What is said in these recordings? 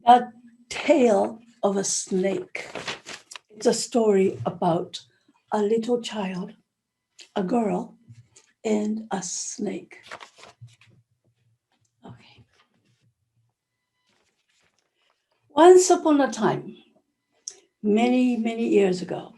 The Tale of a Snake. It's a story about a little child, a girl, and a snake. Okay. Once upon a time, many, many years ago,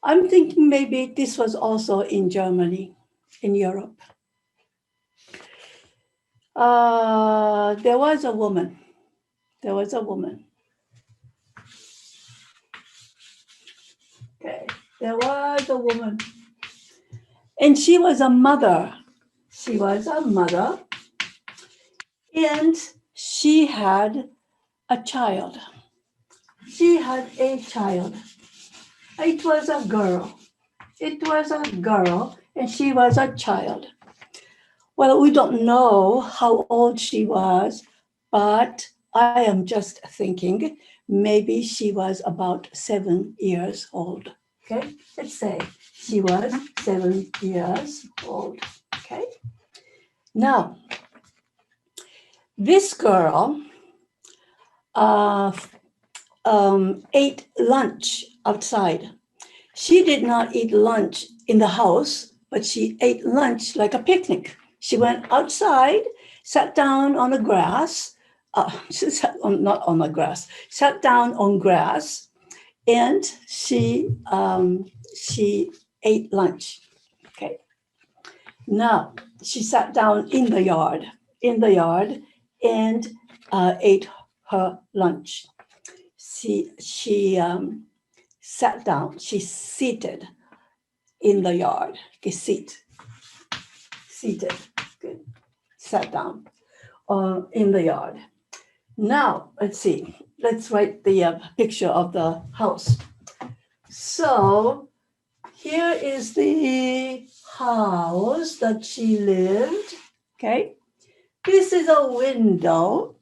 I'm thinking maybe this was also in Germany, in Europe. There was a woman. There was a woman. Okay. There was a woman. And she was a mother. She was a mother. And she had a child. She had a child. It was a girl. It was a girl, and she was a child. Well, we don't know how old she was, but I am just thinking maybe she was about 7 years old. Okay, let's say she was 7 years old. Okay, now this girl uh, ate lunch outside. She did not eat lunch in the house, but she ate lunch like a picnic. She went outside, sat down on the grass, she sat on, not on the grass, sat down on grass, and she ate lunch. Okay. Now she sat down in the yard, and ate her lunch. She sat down. She seated in the yard. Okay, seated. Good. Sat down in the yard. Now let's see. Let's write the picture of the house. So here is the house that she lived. Okay. This is a window,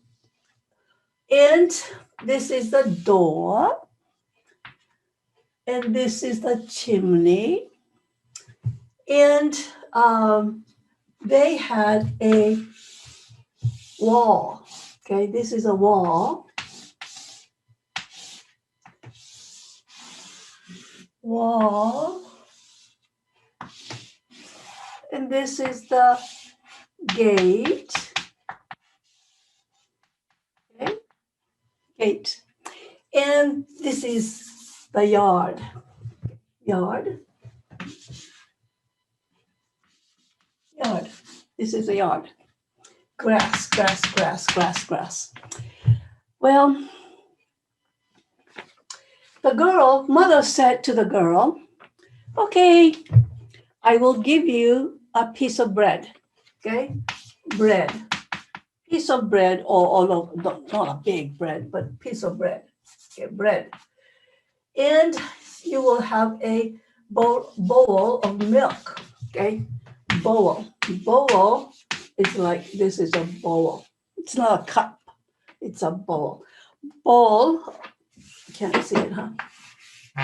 and this is the door, and this is the chimney, and they had a wall. Okay, this is a wall. And this is the gate. Okay, gate. And this is the yard. Yard. This is the yard. Grass. Well, the mother said to the girl, okay, I will give you a piece of bread. Okay, bread. Piece of bread, or not a big bread, but piece of bread. Okay, bread. And you will have a bowl of milk. Okay, bowl. Bowl is like, this is a bowl. It's not a cup. It's a bowl. Bowl. Can't see it, huh?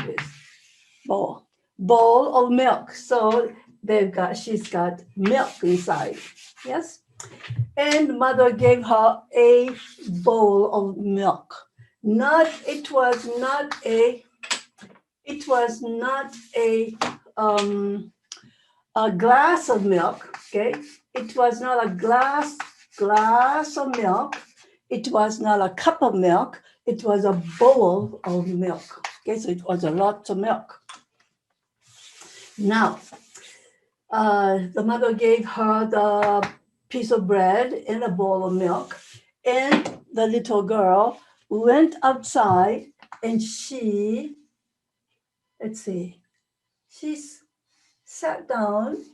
This bowl. Bowl of milk. So she's got milk inside. Yes. And mother gave her a bowl of milk. It was not a glass of milk. Okay, it was not a glass of milk. It was not a cup of milk. It was a bowl of milk. Okay, so it was a lot of milk. Now, the mother gave her the piece of bread and a bowl of milk, and the little girl went outside, and she sat down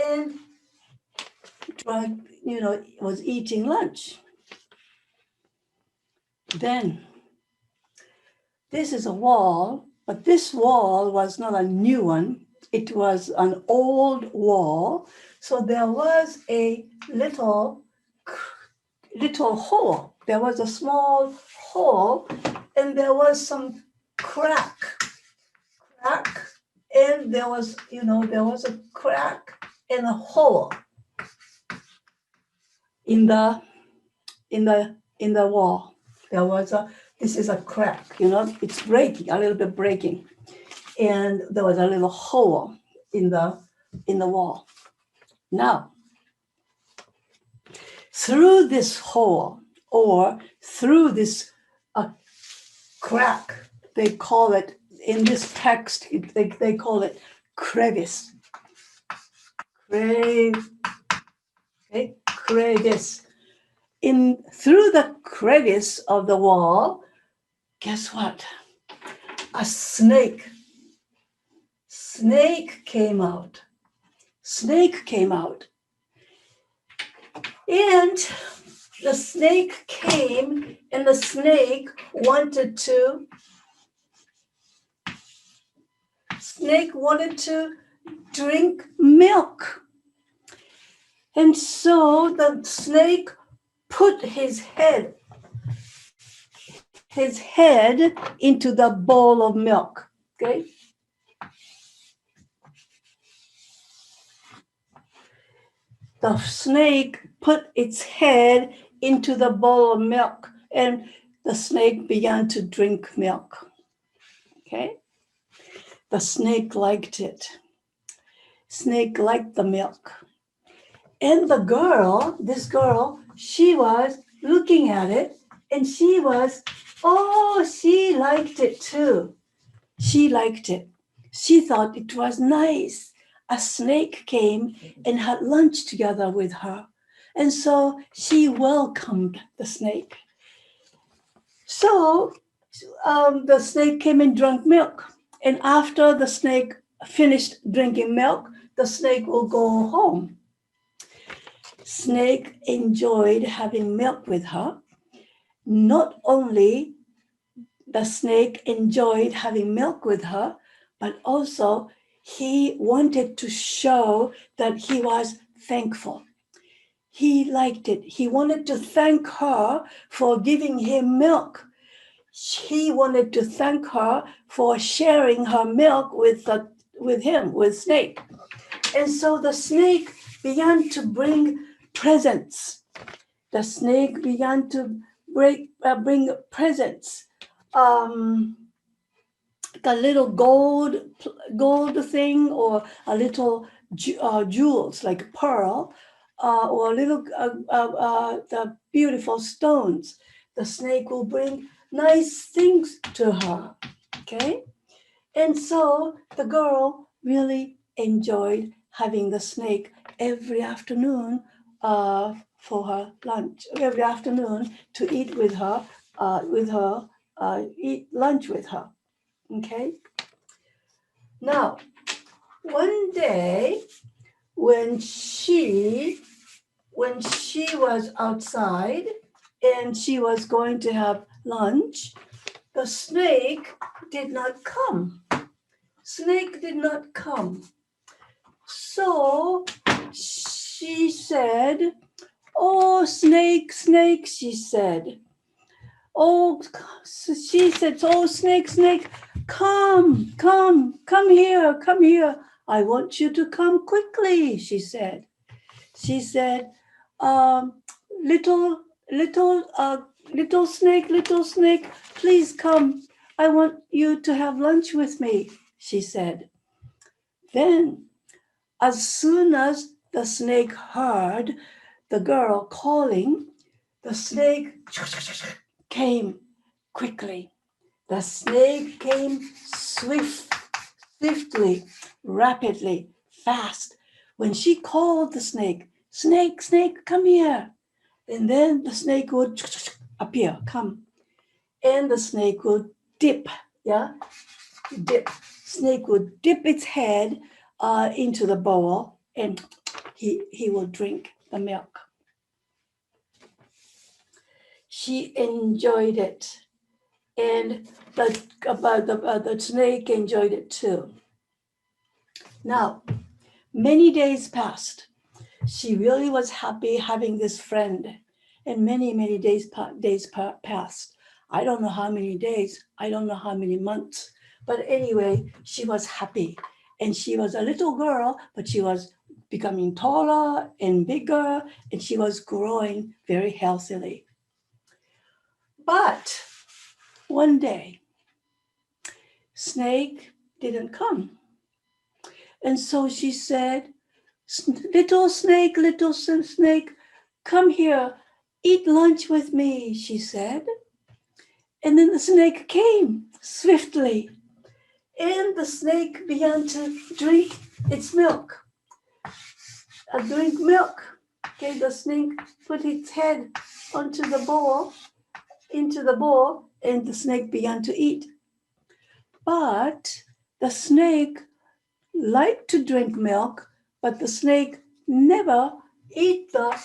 and was eating lunch. Then this is a wall, but this wall was not a new one. It was an old wall. So there was a little hole. There was a small hole, and there was some crack, and there was a crack and a hole in the in the wall. This is a crack, it's breaking, a little bit breaking. And there was a little hole in the wall. Now, through this hole or through this crack, they call it, in this text, they call it crevice. Crevice. Through the crevice of the wall, guess what? A snake came out. And the snake came, and the snake wanted to drink milk. And so the snake put his head into the bowl of milk. Okay? The snake put its head into the bowl of milk, and the snake began to drink milk. Okay? The snake liked it. Snake liked the milk. And this girl, she was looking at it, and she liked it too. She liked it. She thought it was nice. A snake came and had lunch together with her. And so she welcomed the snake. So the snake came and drank milk. And after the snake finished drinking milk, the snake will go home. Snake enjoyed having milk with her. Not only the snake enjoyed having milk with her, but also he wanted to show that he was thankful. He liked it. He wanted to thank her for giving him milk. He wanted to thank her for sharing her milk with Snake. And so the snake began to bring presents. The snake began to bring presents. A little gold thing, or a little jewels like pearl, or a little the beautiful stones. The snake will bring nice things to her. Okay, and so the girl really enjoyed having the snake every afternoon for her lunch. Every afternoon to eat with her, eat lunch with her. Okay. Now, one day when she was outside and she was going to have lunch, the snake did not come. So she said, "Oh, snake, she said. Oh, snake, come here. I want you to come quickly," she said. She said, little snake, please come. I want you to have lunch with me," she said. Then, as soon as the snake heard the girl calling, the snake came quickly. The snake came swiftly, rapidly, fast. When she called the snake, snake, come here. And then the snake would appear, come. And the snake would dip. Snake would dip its head into the bowl, and he will drink the milk. She enjoyed it, and the snake enjoyed it too. Now, many days passed. She really was happy having this friend, and many days passed. I don't know how many days, I don't know how many months, but anyway, she was happy. And she was a little girl, but she was becoming taller and bigger, and she was growing very healthily. But one day, snake didn't come. And so she said, little snake, come here, eat lunch with me, she said. And then the snake came swiftly, and the snake began to drink its milk. Drink milk. Okay, the snake put its head onto the bowl, into the bowl, and the snake began to eat. But the snake liked to drink milk, but the snake never ate the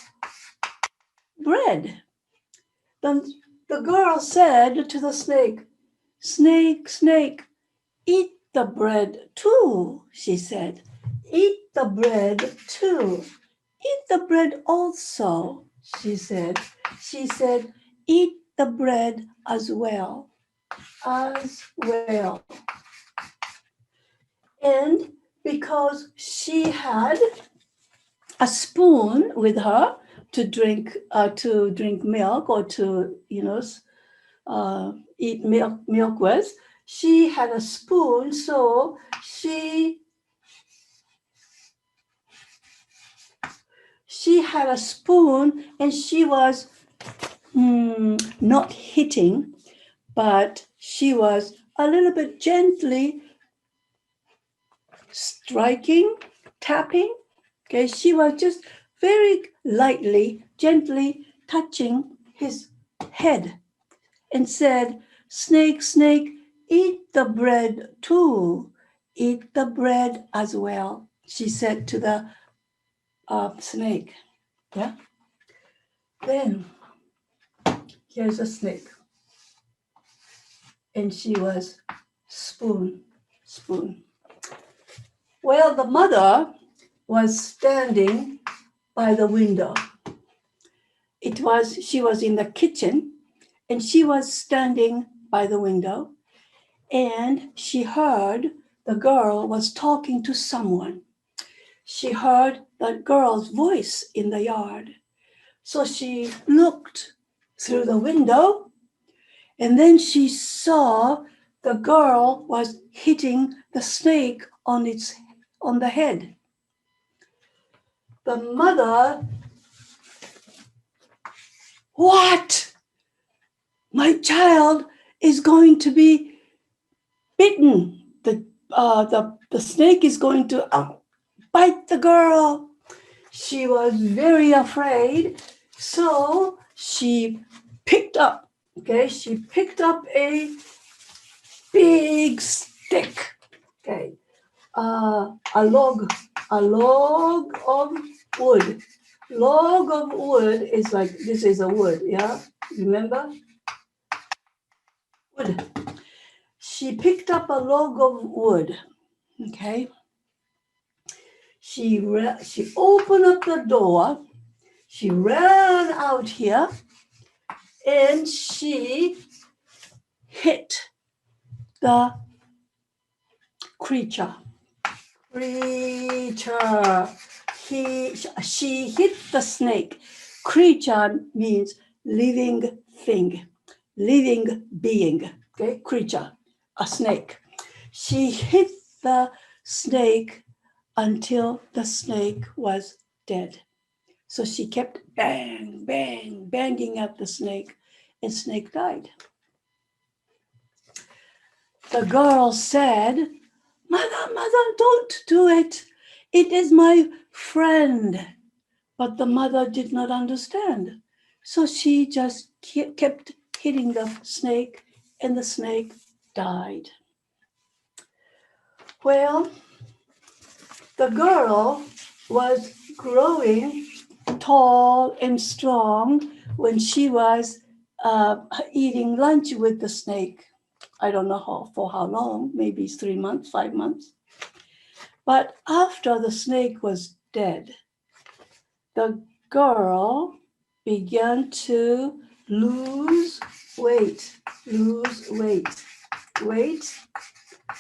bread. Then the girl said to the snake, snake, snake, eat the bread too, she said. Eat the bread too. Eat the bread also, she said. She said, eat the bread as well. As well. And because she had a spoon with her to drink milk or to eat milk with, she had a spoon, so she had a spoon, and she was not hitting, but she was a little bit gently striking, tapping. Okay, she was just very lightly, gently touching his head and said, snake, snake, eat the bread too. Eat the bread as well, she said to the snake. Yeah. Then here's a snake. And she was spoon. Well, the mother was standing by the window. She was in the kitchen, and she was standing by the window, and she heard the girl was talking to someone. She heard the girl's voice in the yard. So she looked through the window, and then she saw the girl was hitting the snake on the head. The mother, what? My child is going to be bitten. The snake is going to bite the girl. She was very afraid, so she picked up a big stick, okay, a log of wood. Log of wood is like, this is a wood, yeah? Remember? Wood. She picked up a log of wood, okay? She opened up the door, she ran out here, and she hit the creature. She hit the snake. Creature means living thing, living being, okay? Creature, a snake. She hit the snake until the snake was dead. So she kept banging at the snake, and snake died. The girl said, Mother, don't do it. It is my friend. But the mother did not understand. So she just kept hitting the snake, and the snake died. Well, the girl was growing tall and strong when she was eating lunch with the snake. I don't know for how long, maybe 3 months, 5 months. But after the snake was dead, the girl began to lose weight.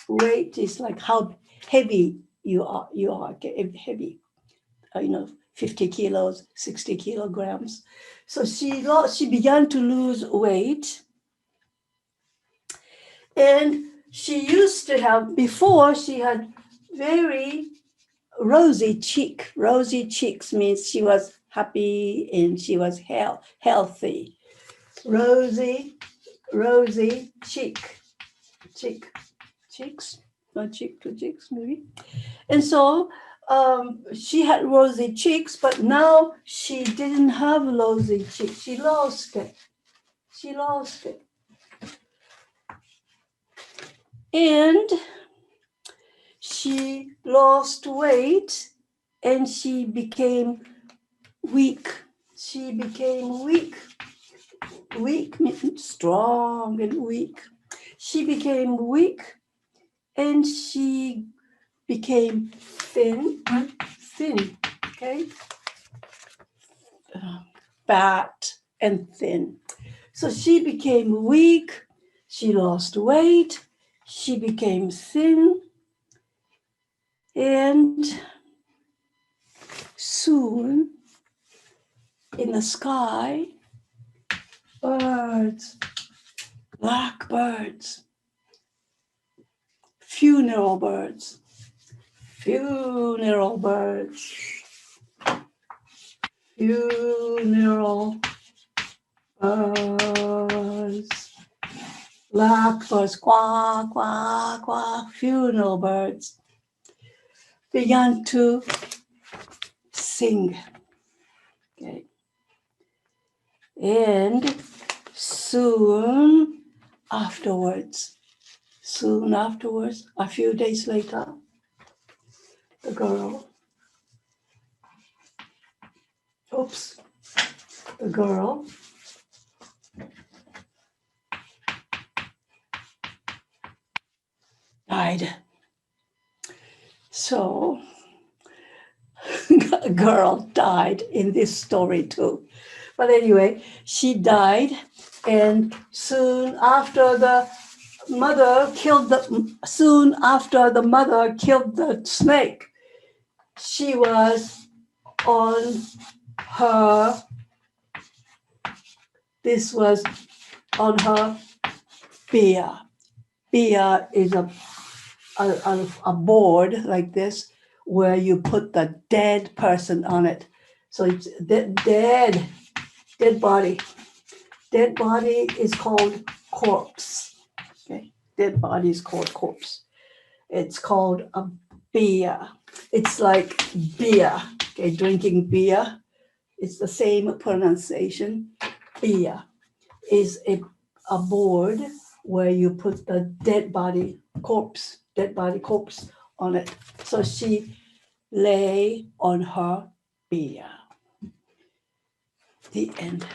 Weight is like how heavy you are heavy, 50 kilos, 60 kilograms. So she began to lose weight, And she used to have, before she had very rosy cheek. Rosy cheeks means she was happy and she was healthy. Rosy cheeks, not cheek to cheeks maybe. And so she had rosy cheeks, but now she didn't have rosy cheeks. She lost it. She lost it. And she lost weight and she became weak. She became weak. Weak means strong and weak. She became weak and she became thin, okay? Fat and thin. So she became weak, she lost weight, she became thin, and soon in the sky, birds, blackbirds, funeral birds, funeral birds, funeral birds, blackbirds, quack, quack, quack, funeral birds began to sing. Okay. And soon afterwards, a few days later, the girl, the girl died. So a girl died in this story too. But anyway, she died, and soon after the mother killed the snake, she was on her, this was on her beer. Beer is a board like this where you put the dead person on it. So it's dead body. Dead body is called corpse. Okay, dead body is called corpse. It's called a beer. It's like beer. Okay, drinking beer. It's the same pronunciation. Beer is a board where you put the dead body corpse on it. So she lay on her beer. The end.